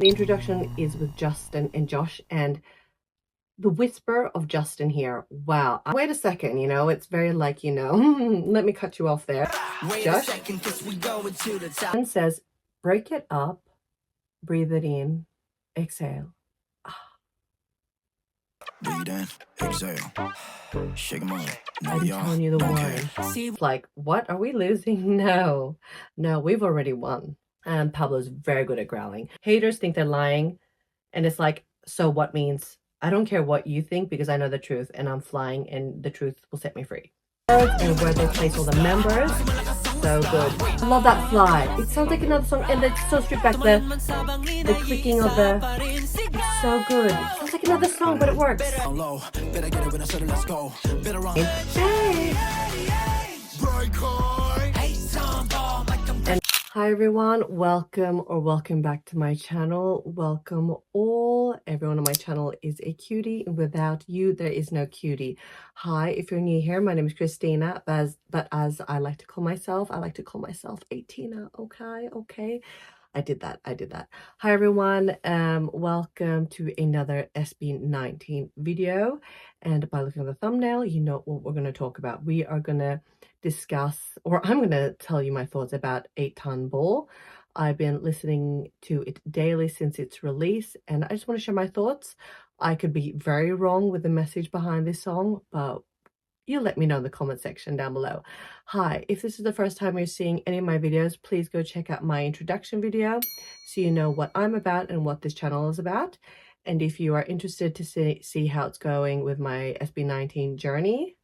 The introduction is with Justin and Josh, and the whisper of Justin here. Wow. Wait a second, it's very like, let me cut you off there. Josh and says, break it up, breathe it in, exhale. Breathe in, exhale, shake them up. I'm telling you the word. It's like, what? Are we losing? No, we've already won. And Pablo's very good at growling. Haters think they're lying. And it's like, so what means? I don't care what you think because I know the truth and I'm flying and the truth will set me free. And where they place all the members. So good. I love that fly. It sounds like another song and it's so stripped back. The clicking of the... It's so good. It sounds like another song, but it works. And hi everyone, welcome back to my channel. Welcome all. Everyone on my channel is a cutie. Without you, there is no cutie. Hi, if you're new here, my name is Kristina, but as I like to call myself, 8Tina. Okay. I did that. Hi everyone, welcome to another SB19 video. And by looking at the thumbnail, you know what we're going to talk about. We are going to discuss, or I'm going to tell you my thoughts about 8TONBALL. I've been listening to it daily since its release, and I just want to share my thoughts. I could be very wrong with the message behind this song, but you let me know in the comment section down below. Hi, if this is the first time you're seeing any of my videos, please go check out my introduction video so you know what I'm about and what this channel is about. And if you are interested to see how it's going with my SB19 journey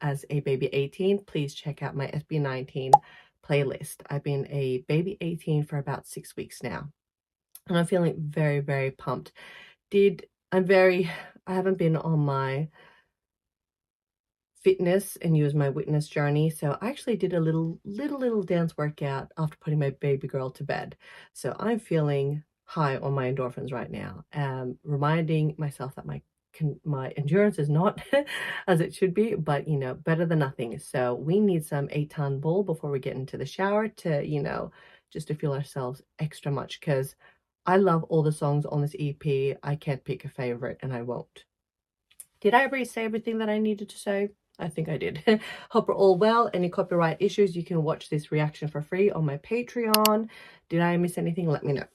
as a baby 18, please check out my SB19 playlist. I've been a baby 18 for about 6 weeks now, and I'm feeling very, very pumped. I haven't been on my fitness and use my witness journey, so I actually did a little dance workout after putting my baby girl to bed. So I'm feeling high on my endorphins right now, reminding myself that my endurance is not as it should be, but better than nothing. So we need some 8TONBALL before we get into the shower to just to feel ourselves extra much, because I love all the songs on this EP. I can't pick a favorite, and I won't. Did I already say everything that I needed to say? I think I did. Hope we're all well. Any copyright issues, you can watch this reaction for free on my Patreon. Did I miss anything? Let me know.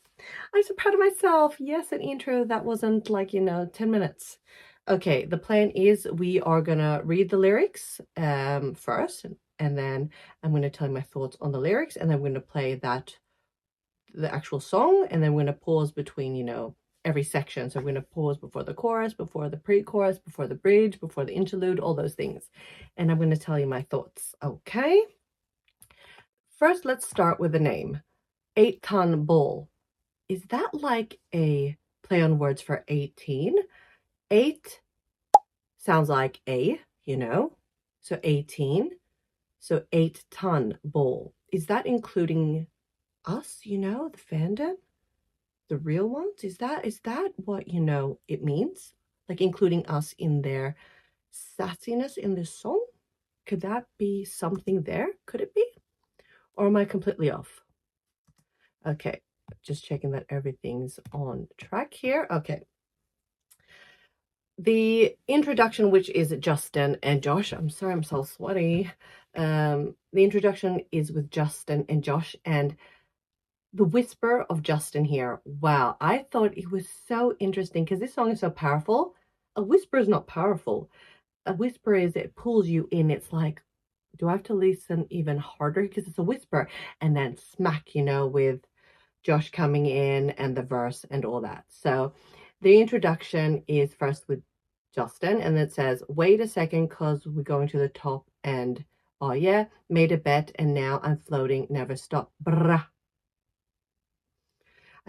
I'm so proud of myself. Yes, an intro that wasn't like 10 minutes. Okay, the plan is we are gonna read the lyrics first, and then I'm gonna tell you my thoughts on the lyrics, and then we're gonna play the actual song, and then we're gonna pause between every section. So we're going to pause before the chorus, before the pre-chorus, before the bridge, before the interlude, all those things. And I'm going to tell you my thoughts. Okay. First, let's start with the name. 8TONBALL. Is that like a play on words for 18? 8 sounds like a, so 18. So 8TONBALL. Is that including us, the fandom? The real ones? Is that what it means? Like including us in their sassiness in this song? Could that be something there? Could it be? Or am I completely off? Okay, just checking that everything's on track here. Okay. The introduction, which is Justin and Josh. I'm sorry, I'm so sweaty. The introduction is with Justin and Josh, and the whisper of Justin here. Wow, I thought it was so interesting because this song is so powerful. A whisper is not powerful. A whisper is, it pulls you in. It's like, do I have to listen even harder because it's a whisper? And then smack, with Josh coming in and the verse and all that. So the introduction is first with Justin, and it says, wait a second, cause we're going to the top, and oh yeah, made a bet and now I'm floating, never stop. Brah.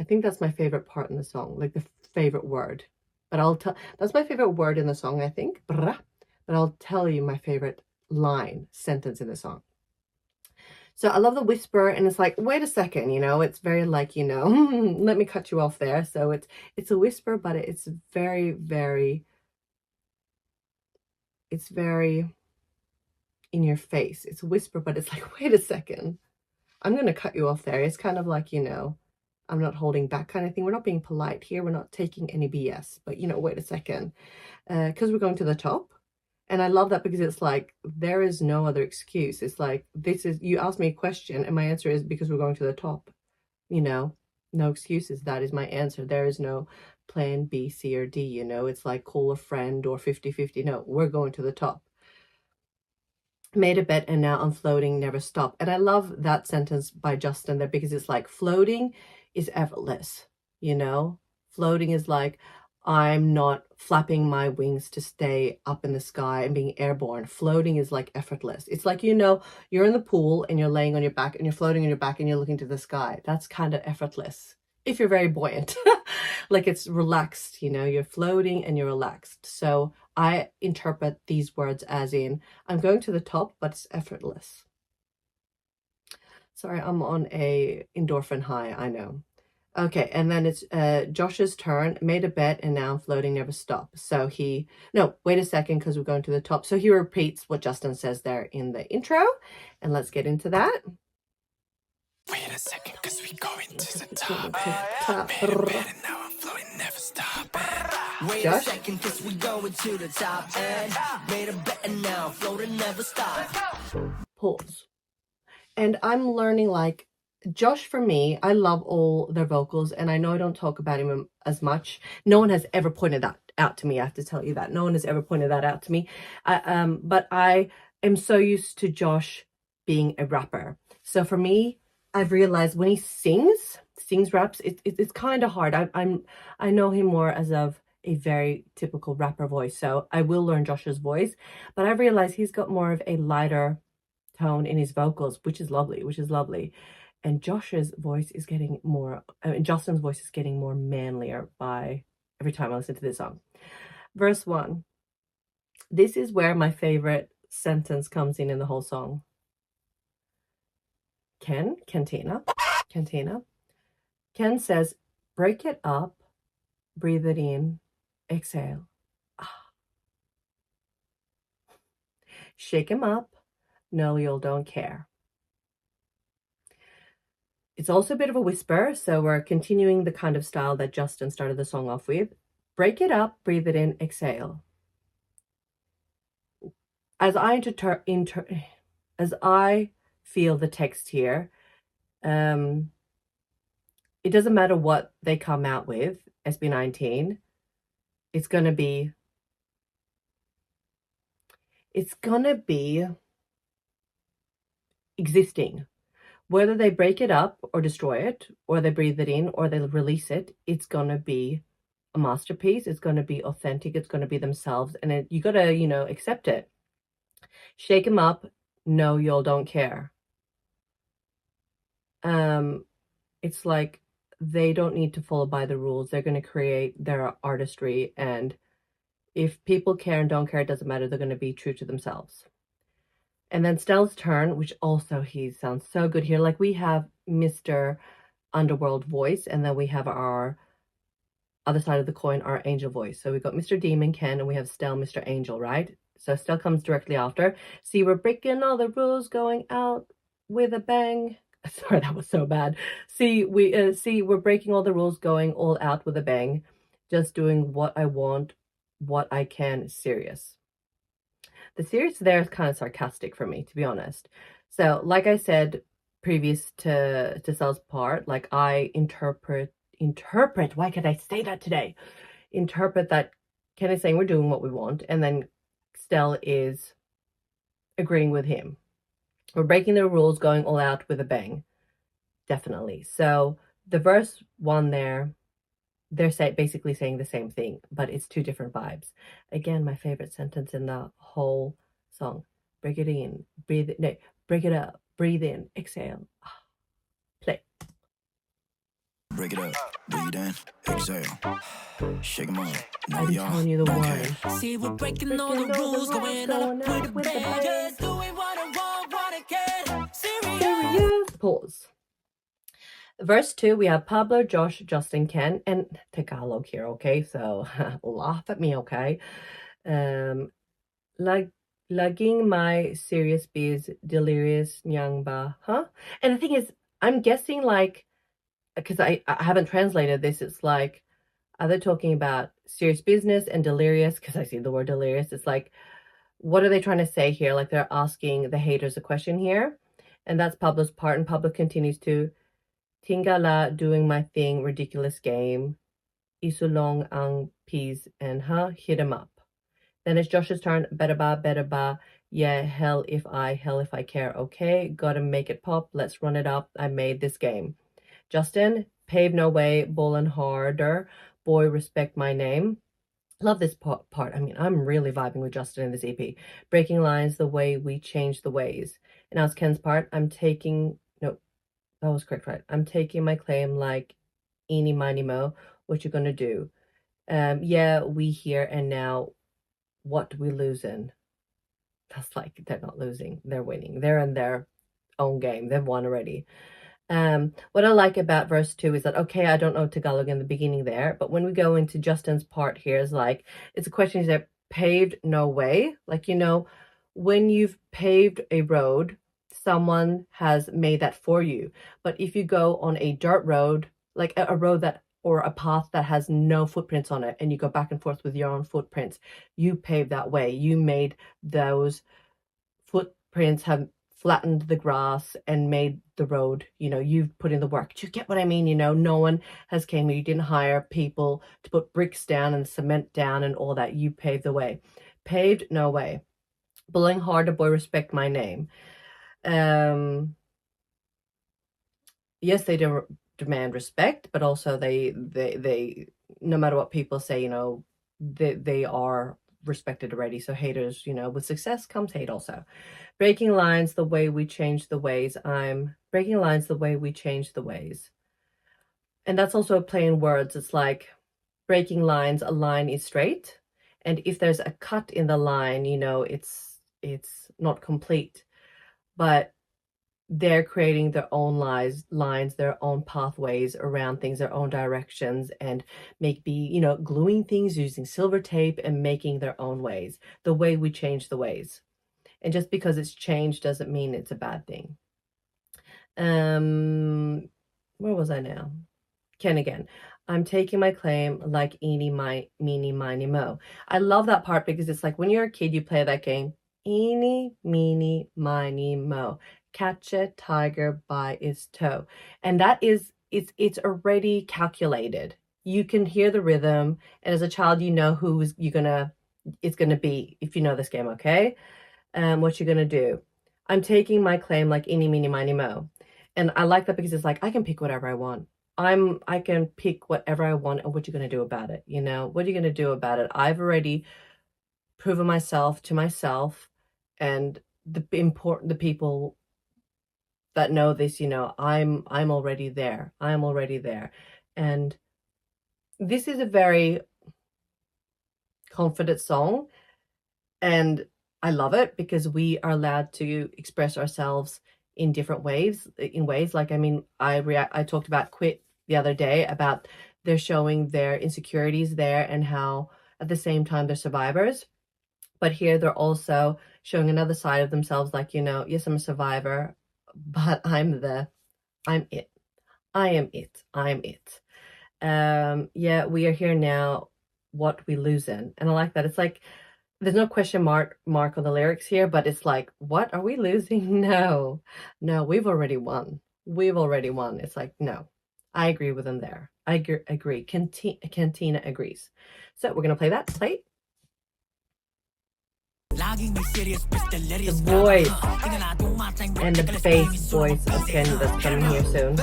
I think that's my favorite part in the song, like the favorite word. But that's my favorite word in the song, I think. But I'll tell you my favorite sentence in the song. So I love the whisper, and it's like, wait a second, it's very like, let me cut you off there. So it's a whisper, but it's very, very, it's very in your face. It's a whisper, but it's like, wait a second, I'm going to cut you off there. It's kind of like, I'm not holding back kind of thing. We're not being polite here. We're not taking any BS. But, you know, wait a second. Because we're going to the top. And I love that because it's like, there is no other excuse. It's like, this is, you ask me a question and my answer is because we're going to the top. You know, no excuses. That is my answer. There is no plan B, C, or D. You know, it's like call a friend or 50-50. No, we're going to the top. Made a bet and now I'm floating, never stop. And I love that sentence by Justin there because it's like floating is effortless, you know? Floating is like, I'm not flapping my wings to stay up in the sky and being airborne. Floating is like effortless. It's like, you know, you're in the pool and you're laying on your back and you're floating on your back and you're looking to the sky. That's kind of effortless if you're very buoyant. Like it's relaxed, you know, you're floating and you're relaxed. So I interpret these words as in, I'm going to the top, but it's effortless. Sorry, I'm on a endorphin high, I know. Okay, and then it's Josh's turn, made a bet, and now I'm floating, never stop. So no, wait a second, because we're going to the top. So he repeats what Justin says there in the intro, and let's get into that. Wait a second, cause we going to the top. Made a bet and now I'm floating, never stop. Wait a second, cause we going to the top. And made a bet and now I'm floating, never stop. Pause. And I'm learning, like, Josh, for me, I love all their vocals, and I know I don't talk about him as much. No one has ever pointed that out to me. I have to tell you that. No one has ever pointed that out to me. But I am so used to Josh being a rapper. So for me, I've realized when he sings raps, it's kind of hard. I know him more as of a very typical rapper voice. So I will learn Josh's voice, but I've realized he's got more of a lighter tone in his vocals, which is lovely. And Josh's voice is getting more, Justin's voice is getting more manlier by every time I listen to this song. Verse 1. This is where my favorite sentence comes in the whole song. Ken says, break it up, breathe it in, exhale. Shake him up, no, you don't care. It's also a bit of a whisper, so we're continuing the kind of style that Justin started the song off with. Break it up, breathe it in, exhale. As I feel the text here, it doesn't matter what they come out with, SB19, it's gonna be existing. Whether they break it up or destroy it, or they breathe it in, or they release it, it's going to be a masterpiece. It's going to be authentic. It's going to be themselves. And you got to, you know, accept it. Shake them up. No, y'all don't care. It's like they don't need to follow by the rules. They're going to create their artistry. And if people care and don't care, it doesn't matter. They're going to be true to themselves. And then Stell's turn, which also he sounds so good here. Like we have Mr. Underworld voice, and then we have our other side of the coin, our angel voice. So we've got Mr. Demon Ken, and we have Stell, Mr. Angel, right? So Stell comes directly after. See, we're breaking all the rules, going out with a bang. Sorry, that was so bad. See, we're breaking all the rules, going all out with a bang. Just doing what I want, what I can, serious. The serious there is kind of sarcastic for me, to be honest. So, like I said, previous to Sal's part, like I interpret, why can't I say that today? Interpret that Ken is saying we're doing what we want, and then Stell is agreeing with him. We're breaking the rules, going all out with a bang. Definitely. So, the verse 1 there, they're basically saying the same thing, but it's two different vibes. Again, my favorite sentence in the whole song. Break it in, breathe it, no, break it up, breathe in, exhale. Play. Break it up, breathe in, exhale. Shake them up. No, I'm y'all telling you the don't one. care. See, we're breaking all the rules, going up with the bang. Just doing what I want, what I can. Serious. Pause. Verse 2, we have Pablo, Josh, Justin, Ken, and Tagalog here, okay? So laugh at me, okay? Laging my serious biz, delirious nyang ba, huh? And the thing is, I'm guessing like because I haven't translated this, it's like, are they talking about serious business and delirious? Because I see the word delirious. It's like, what are they trying to say here? Like they're asking the haters a question here. And that's Pablo's part. And Pablo continues to, Tingala, doing my thing, ridiculous game. Isulong ang peas and hit him up. Then it's Josh's turn. Better ba. Yeah, hell if I care. Okay, gotta make it pop. Let's run it up. I made this game. Justin, pave no way, ballin' harder. Boy, respect my name. Love this part. I mean, I'm really vibing with Justin in this EP. Breaking lines, the way we change the ways. And now it's Ken's part. No, that was correct, right? I'm taking my claim like eeny, miny, mo. What you gonna do? Yeah, we here and now. What we losing? That's like, they're not losing. They're winning. They're in their own game. They've won already. What I like about verse 2 is that, okay, I don't know Tagalog in the beginning there, but when we go into Justin's part here, is like, it's a question, is that paved no way? Like, you know, when you've paved a road, someone has made that for you. But if you go on a dirt road, like a road that, or a path that has no footprints on it, and you go back and forth with your own footprints, you paved that way. You made those footprints have flattened the grass and made the road, you know, you've put in the work. Do you get what I mean? You know, no one has came, you didn't hire people to put bricks down and cement down and all that. You paved the way. Paved no way. Bullying harder, boy, respect my name. Yes, they demand respect, but also they no matter what people say, you know, they are respected already. So haters, you know, with success comes hate also. Breaking lines, the way we change the ways. I'm breaking lines, the way we change the ways. And that's also a play in words. It's like breaking lines, a line is straight. And if there's a cut in the line, you know, it's not complete. But they're creating their own lines, their own pathways around things, their own directions, and maybe, you know, gluing things using silver tape and making their own ways. The way we change the ways. And just because it's changed doesn't mean it's a bad thing. Where was I now? Ken again. I'm taking my claim like eeny, meeny, miny, mo. I love that part because it's like when you're a kid, you play that game. Eeny, meeny, miny, mo. Catch a tiger by its toe. And that is, it's already calculated. You can hear the rhythm. And as a child, you know who it's gonna be if you know this game, okay? What you're gonna do. I'm taking my claim like eeny, meeny, miny, mo. And I like that because it's like, I can pick whatever I want. I can pick whatever I want, and what you're going to do about it. You know, what are you going to do about it? I've already proven myself to myself, and the people that know this, you know, I'm already there. I'm already there. And this is a very confident song, and I love it because we are allowed to express ourselves in different ways, like, I mean, I talked about Quit the other day about they're showing their insecurities there and how at the same time they're survivors. But here they're also showing another side of themselves, like, you know, yes, I'm a survivor, but I am it. Yeah, we are here now, what we losing. And I like that. It's like, there's no question mark on the lyrics here, but it's like, what are we losing? No, we've already won. It's like, no, I agree with them there. I agree. Cantina agrees. So we're going to play that. Play. The voice and the bass voice of Kenny that's coming here soon.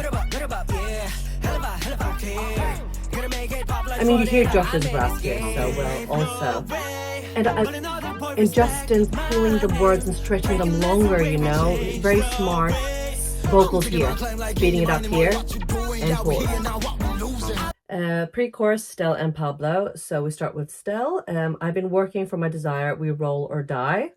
I mean, you hear Josh's brass here so well also. And Justin's pulling the words and stretching them longer, you know. Very smart vocals here. Speeding it up here and pause. Pre-chorus, Stell and Pablo. So we start with Stell. I've been working for my desire. We roll or die.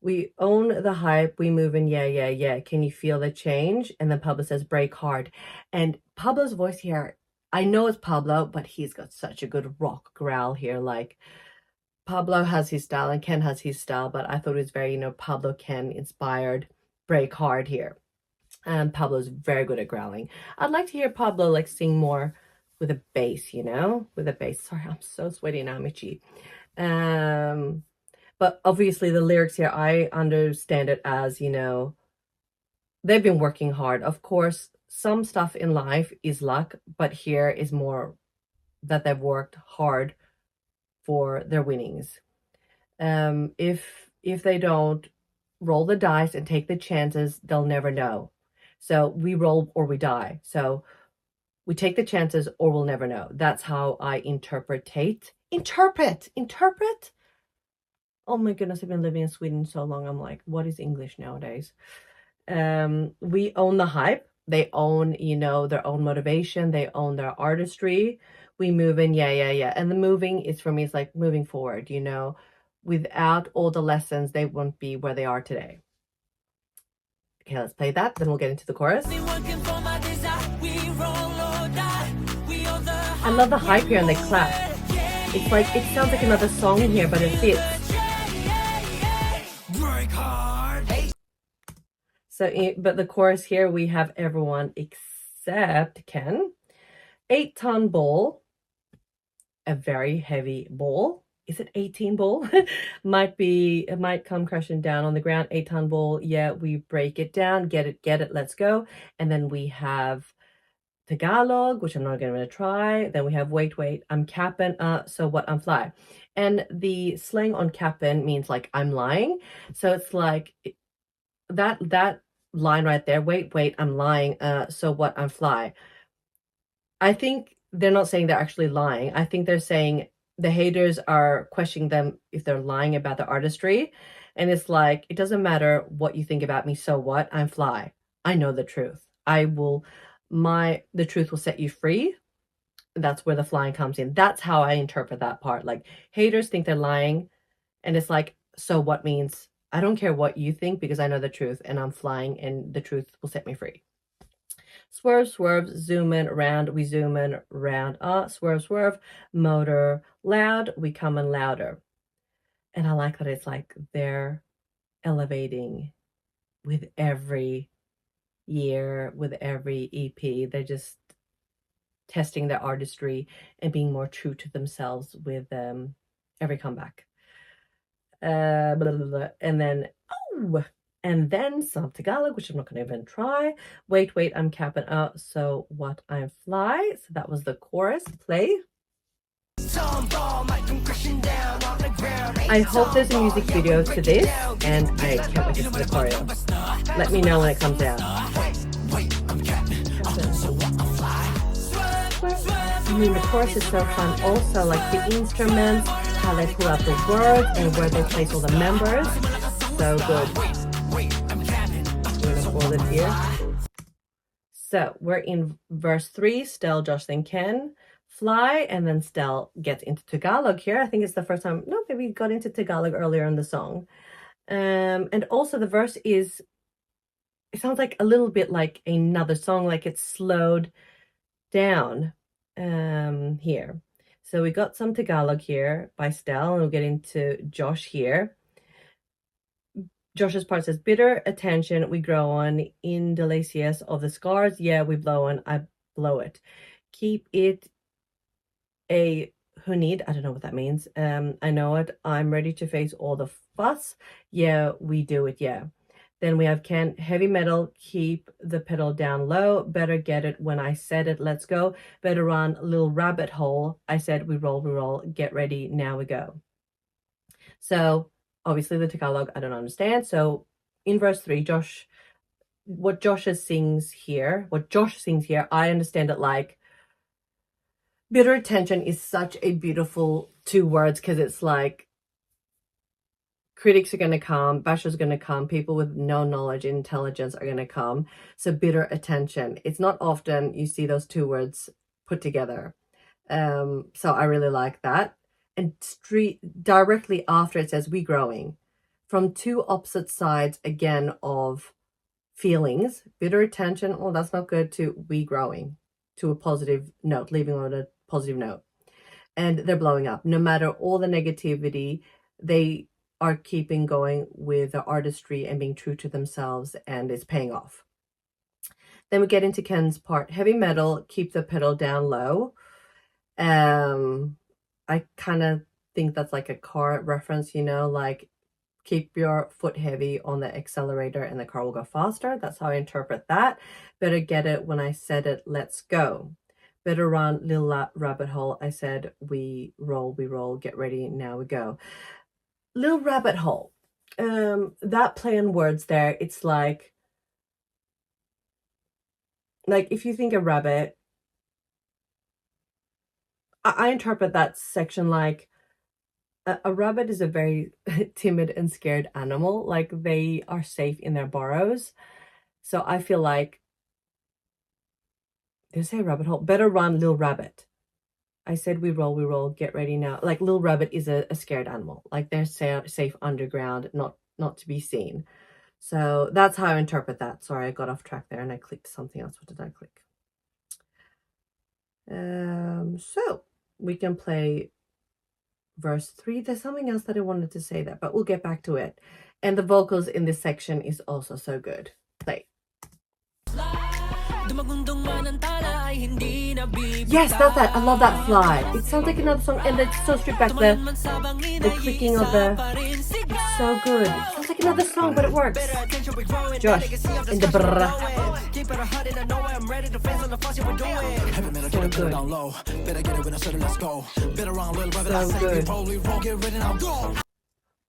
We own the hype. We move in. Yeah. Can you feel the change? And then Pablo says, break hard. And Pablo's voice here, I know it's Pablo, but he's got such a good rock growl here. Like, Pablo has his style and Ken has his style, but I thought it was very, you know, Pablo Ken inspired, break hard here. And Pablo's very good at growling. I'd like to hear Pablo like sing more with a bass, you know, with a bass. Sorry, I'm so sweaty now, I'm itchy. But obviously the lyrics here, I understand it as, you know, they've been working hard. Of course, some stuff in life is luck, but here is more that they've worked hard for their winnings. If they don't roll the dice and take the chances, they'll never know. So we roll or we die. So we take the chances or we'll never know. That's how I interpret. Oh my goodness, I've been living in Sweden so long. I'm like, what is English nowadays? We own the hype. They own, you know, their own motivation. They own their artistry. We move in, yeah. And the moving is, for me, it's like moving forward, you know. Without all the lessons, they won't be where they are today. Okay, let's play that. Then we'll get into the chorus. I love the hype here and the clap. It's like, it sounds like another song here, but it fits. So, but the chorus here, we have everyone except Ken. 8-ton ball, a very heavy ball. Is it 18 ball? It might come crashing down on the ground. 8-ton ball, yeah, we break it down, get it, let's go. And then we have Tagalog, which I'm not going to try. Then we have wait, I'm capping, so what, I'm fly. And the slang on capping means like I'm lying. So it's like that line right there, wait, I'm lying, so what, I'm fly. I think they're not saying they're actually lying. I think they're saying the haters are questioning them if they're lying about the artistry. And it's like, it doesn't matter what you think about me, so what, I'm fly. I know the truth. The truth will set you free. That's where the flying comes in. That's how I interpret that part. Like, haters think they're lying, and it's like, so what means I don't care what you think because I know the truth and I'm flying and the truth will set me free. Swerve, zoom in, round, we zoom in, round, swerve, motor, loud, we come in louder. And I like that it's like they're elevating with every year, with every EP. They're just testing their artistry and being more true to themselves with every comeback. And then some Tagalog, which I'm not going to even try. Wait, I'm capping out, so what, I'm fly. So that was the chorus. Play. I hope there's a music video to this, and I can't wait to see the choreo. Let me know when it comes out. I mean, the chorus is so fun. Also, like the instruments, how they pull out the words, and where they place all the members. So good. I'm gonna hold it here. So we're in verse 3. Stell, Josh, then Ken, fly, and then Stell gets into Tagalog here. I think it's the first time. No, maybe we got into Tagalog earlier in the song. And also the verse is, it sounds like a little bit like another song, like it's slowed down here. So we got some Tagalog here by Stell, and we'll get into Josh here. Josh's part says, bitter attention, we grow on, in delicious of the scars, yeah, we blow on, I blow it. Keep it a hunid, I don't know what that means. I know it, I'm ready to face all the fuss, yeah, we do it, yeah. Then we have Ken, heavy metal, keep the pedal down low, better get it when I said it, let's go, better run, little rabbit hole, I said we roll, get ready, now we go. So obviously the Tagalog I don't understand. So in verse 3, what Josh sings here, I understand it like, bitter attention is such a beautiful 2 words, because it's like, critics are going to come, bashers are going to come, people with no knowledge and intelligence are going to come. So bitter attention, it's not often you see those 2 words put together. So I really like that. And directly after it says we growing, from 2 opposite sides again of feelings, bitter attention, oh that's not good, to we growing, to a positive note, leaving on a positive note. And they're blowing up. No matter all the negativity, they are keeping going with the artistry and being true to themselves, and it's paying off. Then we get into Ken's part. Heavy metal, keep the pedal down low. I kind of think that's like a car reference, you know, like keep your foot heavy on the accelerator and the car will go faster. That's how I interpret that. Better get it when I said it, let's go. Better run, little rabbit hole. I said, we roll, get ready, now we go. Little rabbit hole. That play on words there, it's like if you think a rabbit, I interpret that section like a rabbit is a very timid and scared animal. Like they are safe in their burrows. So I feel like, did I say rabbit hole? Better run, little rabbit. I said we roll, get ready now. Like little rabbit is a scared animal. Like they're safe underground, not to be seen. So that's how I interpret that. Sorry, I got off track there and I clicked something else. What did I click? So we can play verse 3. There's something else that I wanted to say there, but we'll get back to it. And the vocals in this section is also so good. Play. Yes, that's that. I love that fly. It sounds like another song, and it's so stripped back. The clicking of the, it's so good. It sounds like another song, but it works. Josh in the brrrr. So good.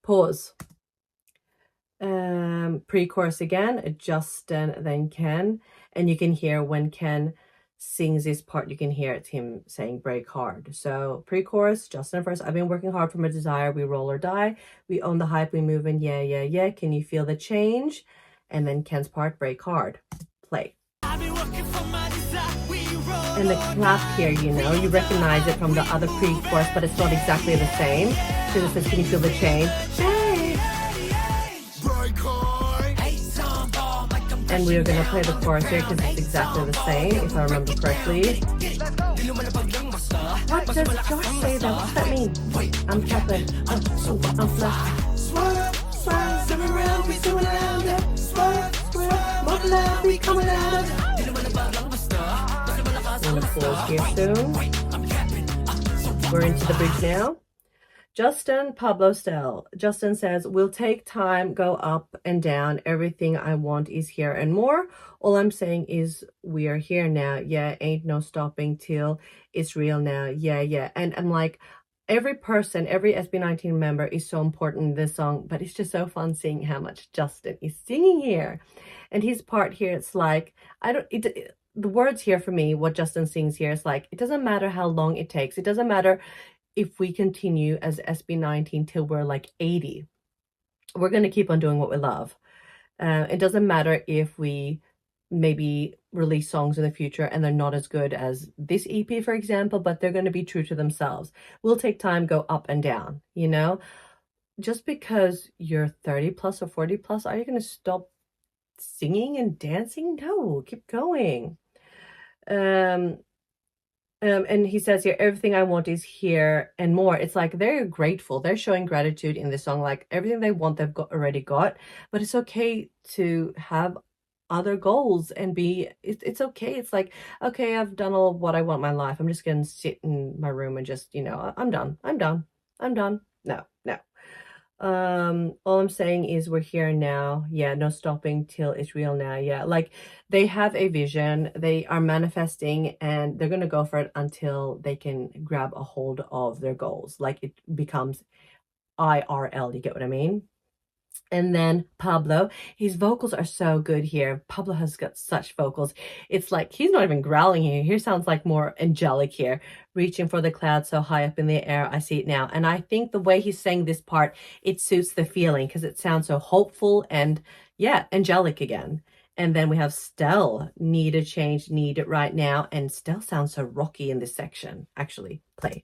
Pause. Pre-chorus again, Justin, then Ken, and you can hear when Ken sings this part, you can hear it's him saying break hard. So pre-chorus, Justin first. I've been working hard for my desire. We roll or die. We own the hype. We move in. Yeah, yeah, yeah. Can you feel the change? And then Ken's part, break hard. Play. And the clap here, you know, you recognize it from the other pre-chorus, but it's not exactly the same. Because it says, can you feel the change? And we are going to play the chorus here because it's exactly the same, if I remember correctly. What does Josh say though? What does that mean? I'm clapping. I'm flat. Swerve, swerve, swim around, we swim around it. Swerve, swerve, more love, we coming out of it. I'm going to pause here soon. We're into the bridge now. Justin, Pablo Stell. Justin says, we'll take time, go up and down. Everything I want is here and more. All I'm saying is we are here now. Yeah, ain't no stopping till it's real now. Yeah, yeah. And I'm like, every person, every SB19 member is so important in this song, but it's just so fun seeing how much Justin is singing here. And his part here, it's like, the words here for me, what Justin sings here is like, it doesn't matter how long it takes. It doesn't matter if we continue as SB19 till we're like 80, we're going to keep on doing what we love. It doesn't matter if we maybe release songs in the future and they're not as good as this EP, for example, but they're going to be true to themselves. We'll take time, go up and down, you know? Just because you're 30 plus or 40 plus, are you going to stop singing and dancing? No, keep going. And he says here, everything I want is here and more. It's like they're grateful. They're showing gratitude in this song. Like everything they want, they've already got. But it's okay to have other goals and be, it's okay. It's like, okay, I've done all what I want in my life. I'm just going to sit in my room and just, you know, I'm done. No. All I'm saying is we're here now. Yeah, no stopping till it's real now. Yeah, like they have a vision, they are manifesting, and they're gonna go for it until they can grab a hold of their goals. Like it becomes IRL, you get what I mean? And then Pablo, his vocals are so good here. Pablo has got such vocals. It's like he's not even growling here. He sounds like more angelic here. Reaching for the clouds so high up in the air. I see it now. And I think the way he's saying this part, it suits the feeling because it sounds so hopeful and, yeah, angelic again. And then we have Stell, need a change, need it right now. And Stell sounds so rocky in this section. Actually, play.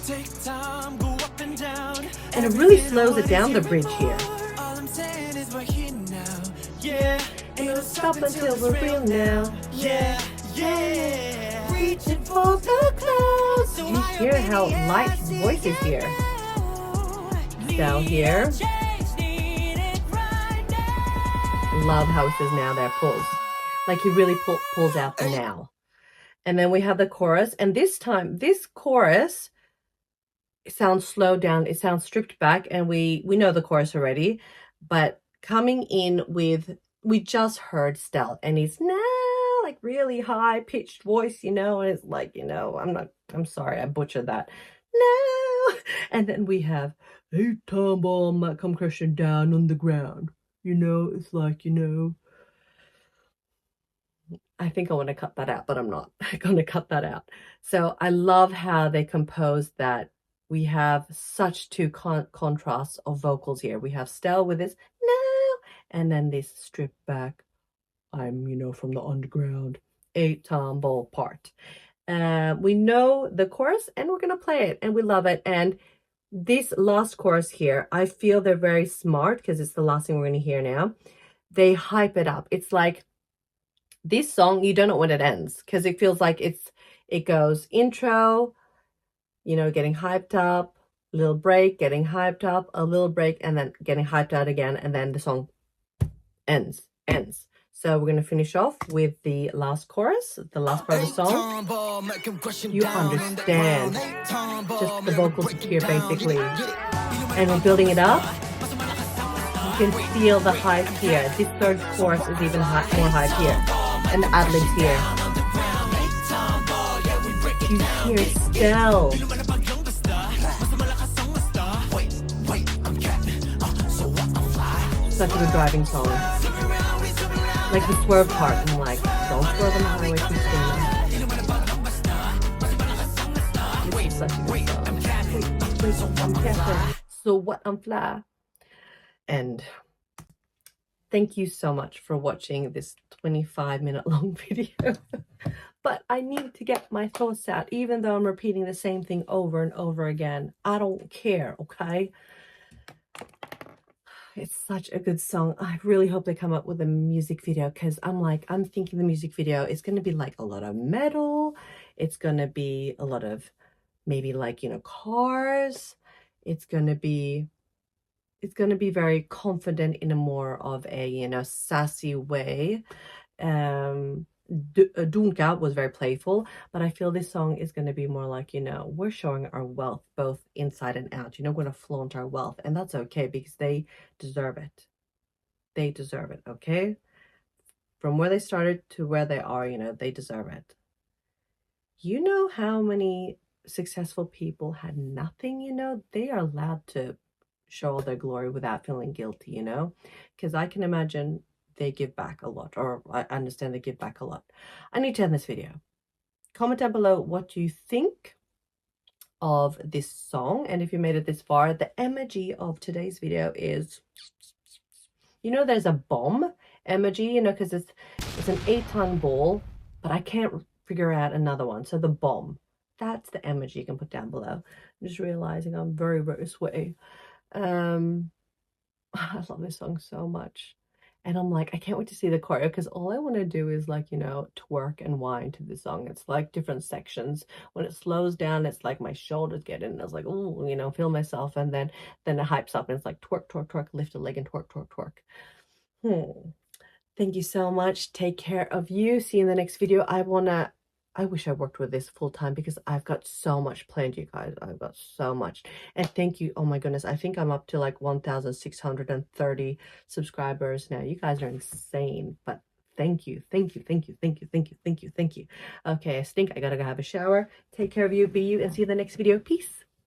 Take time, go up and down. And it really slows it down, the bridge here. All I'm saying is we're here now. Yeah, Ain't no stop until we're real now. yeah, yeah. Reaching for the clouds. You hear how light his voice is here. Stell here. Love how it says now there, pulls. Like he really pulls out the now. And then we have the chorus. And this time, this chorus sounds slowed down. It sounds stripped back. And we know the chorus already. But coming in with, we just heard Stell. And it's now like really high pitched voice, you know. And it's like, you know, I'm sorry, I butchered that. No. And then we have 8TONBALL might come crashing down on the ground. You know, it's like, you know. I think I want to cut that out, but I'm not going to cut that out. So I love how they composed that. We have such two contrasts of vocals here. We have Stell with this no, and then this stripped back, I'm, you know, from the underground 8TONBALL part. We know the chorus and we're going to play it and we love it. And this last chorus here, I feel they're very smart because it's the last thing we're going to hear now. They hype it up. It's like this song, you don't know when it ends because it feels like it goes intro, you know, getting hyped up, a little break, getting hyped up, a little break, and then getting hyped out again, and then the song ends. So we're going to finish off with the last chorus, the last part of the song. You understand just the vocals here basically. And we're building it up. You can feel the hype here. This third chorus is even more hype here. And the ad-libs here. You hear Stell. Such a good driving song. Like the swerve part, I'm like, don't swerve on the highway, Kristina. This is such a good song. I'm careful. So what, I'm fly. And thank you so much for watching this 25-minute long video. But I need to get my thoughts out, even though I'm repeating the same thing over and over again. I don't care, okay? It's such a good song. I really hope they come up with a music video because I'm thinking the music video is going to be like a lot of metal. It's going to be a lot of maybe like, you know, cars. It's going to be very confident in a more of a, you know, sassy way. Dunka was very playful, but I feel this song is going to be more like, you know, we're showing our wealth both inside and out. You know, we're going to flaunt our wealth, and that's okay because they deserve it. They deserve it, okay? From where they started to where they are, you know, they deserve it. You know how many successful people had nothing, you know? They are allowed to show all their glory without feeling guilty, you know? Because I can imagine they give back a lot, or I understand they give back a lot. I need to end this video. Comment down below what you think of this song, and if you made it this far, the emoji of today's video is, you know, there's a bomb emoji, you know, because it's an 8-ton ball, but I can't figure out another one. So the bomb, that's the emoji you can put down below. I'm just realizing I'm very, very sweaty. I love this song so much. And I'm like, I can't wait to see the choreo because all I want to do is like, you know, twerk and whine to the song. It's like different sections. When it slows down, it's like my shoulders get in. And I was like, oh, you know, feel myself. And then it hypes up and it's like twerk, twerk, twerk, lift a leg and twerk, twerk, twerk. Thank you so much. Take care of you. See you in the next video. I wish I worked with this full time because I've got so much planned, you guys. I've got so much. And thank you. Oh my goodness. I think I'm up to like 1,630 subscribers now. You guys are insane. But thank you. Thank you. Thank you. Thank you. Thank you. Thank you. Thank you. Okay, I stink. I gotta go have a shower. Take care of you. Be you. And see you in the next video. Peace.